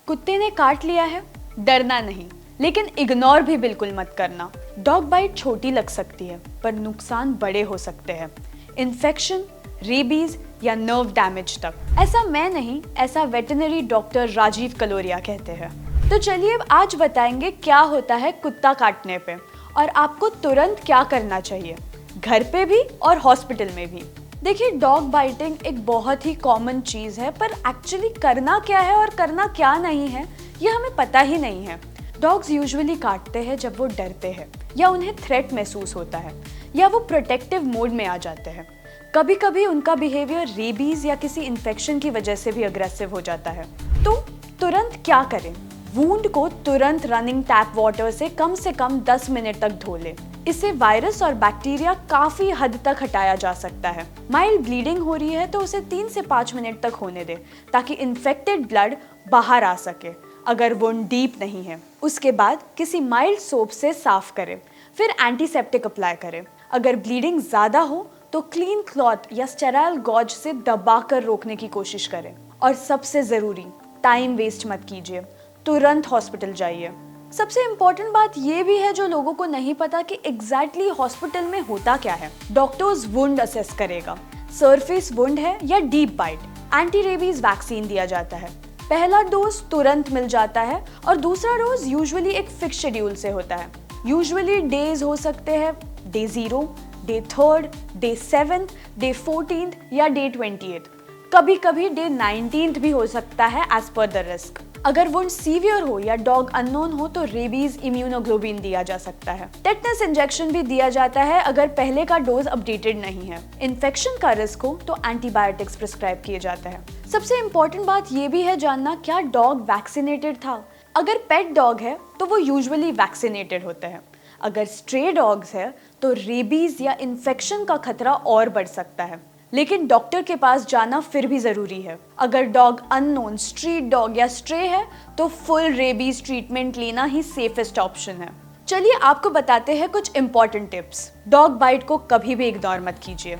कुत्ते ने काट लिया है, डरना नहीं, लेकिन इग्नोर भी बिल्कुल मत करना। डॉग बाइट छोटी लग सकती है पर नुकसान बड़े हो सकते हैं, इन्फेक्शन, रेबीज या नर्व डैमेज तक। ऐसा मैं नहीं, ऐसा वेटरनरी डॉक्टर राजीव कलोरिया कहते हैं। तो चलिए अब आज बताएंगे क्या होता है कुत्ता काटने पे और आपको तुरंत क्या करना चाहिए, घर पे भी और हॉस्पिटल में भी। देखिए, डॉग बाइटिंग एक बहुत ही कॉमन चीज़ है, पर एक्चुअली करना क्या है और करना क्या नहीं है ये हमें पता ही नहीं है। डॉग्स यूजुअली काटते हैं जब वो डरते हैं या उन्हें थ्रेट महसूस होता है या वो प्रोटेक्टिव मोड में आ जाते हैं। कभी कभी उनका बिहेवियर रेबीज या किसी इन्फेक्शन की वजह से भी अग्रेसिव हो जाता है। तो तुरंत क्या करें? वूंड को तुरंत रनिंग टैप वाटर से कम 10 मिनट तक धो लें। इससे वायरस और बैक्टीरिया काफी हद तक हटाया जा सकता है। माइल्ड ब्लीडिंग हो रही है तो उसे 3 से 5 मिनट तक होने दें ताकि इन्फेक्टेड ब्लड बाहर आ सके, अगर वुंड डीप नहीं है। उसके बाद किसी माइल्ड सोप से साफ करें, फिर एंटीसेप्टिक अप्लाई करें। अगर ब्लीडिंग ज़्यादा हो तो क्लीन क्लॉथ या स्टेराइल गॉज से दबाकर रोकने की कोशिश करें। और सबसे ज़रूरी, टाइम वेस्ट मत कीजिए, तुरंत हॉस्पिटल जाइए। सबसे इम्पोर्टेंट बात ये भी है जो लोगों को नहीं पता कि एग्जैक्टली हॉस्पिटल में होता क्या है। डॉक्टर्स वुंड असेस करेगा, सरफेस वुंड है या deep bite. Anti rabies vaccine दिया जाता है। पहला डोज तुरंत मिल जाता है और दूसरा डोज यूजुअली एक फिक्स शेड्यूल से होता है। यूजुअली डेज हो सकते हैं डे 0, डे 3, डे 7, डे 14 या डे 28। कभी कभी डे 19 भी हो सकता है एज पर द रिस्क। अगर वुंड सीवियर हो या डॉग अननोन हो तो रेबीज इम्यूनोग्लोबिन दिया जा सकता है। टेटनस इंजेक्शन भी दिया जाता है अगर पहले का डोज अपडेटेड नहीं है। इन्फेक्शन का रिस्क हो तो एंटीबायोटिक्स प्रिस्क्राइब किए जाते हैं। सबसे इम्पोर्टेंट बात ये भी है जानना, क्या डॉग वैक्सीनेटेड था। अगर पेट डॉग है तो वो यूजुअली वैक्सीनेटेड होते हैं। अगर स्ट्रे डॉग्स है तो रेबीज या इन्फेक्शन का खतरा और बढ़ सकता है, लेकिन डॉक्टर के पास जाना फिर भी ज़रूरी है। अगर डॉग अननोन, स्ट्रीट डॉग या स्ट्रे है तो फुल रेबीज ट्रीटमेंट लेना ही सेफेस्ट ऑप्शन है। चलिए आपको बताते हैं कुछ इंपॉर्टेंट टिप्स। डॉग बाइट को कभी भी इग्नोर मत कीजिए।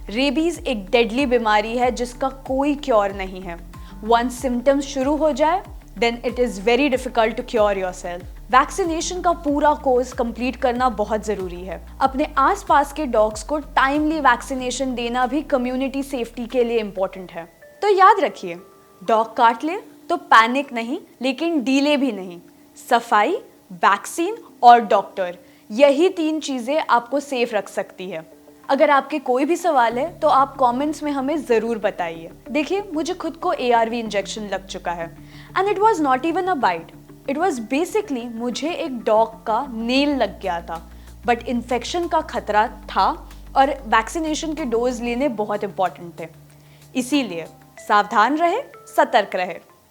रेबीज एक डेडली बीमारी है जिसका कोई क्योर नहीं है। वंस सिम्टम्स शुरू हो जाए then it is very difficult to cure yourself. Vaccination का पूरा कोर्स कंप्लीट करना बहुत ज़रूरी है। अपने आसपास के डॉग्स को टाइमली वैक्सीनेशन देना भी कम्युनिटी सेफ्टी के लिए इम्पोर्टेंट है। तो याद रखिए, डॉग काट ले तो पैनिक नहीं, लेकिन डीले भी नहीं। सफाई, वैक्सीन और डॉक्टर, यही 3 चीज़ें आपको सेफ रख सकती है। अगर आपके कोई भी सवाल है तो आप कमेंट्स में हमें ज़रूर बताइए। देखिए, मुझे खुद को ARV इंजेक्शन लग चुका है and it was not even a bite. It was basically मुझे एक डॉग का नेल लग गया था, बट इन्फेक्शन का खतरा था और वैक्सीनेशन के डोज लेने बहुत इंपॉर्टेंट थे। इसीलिए सावधान रहे, सतर्क रहे।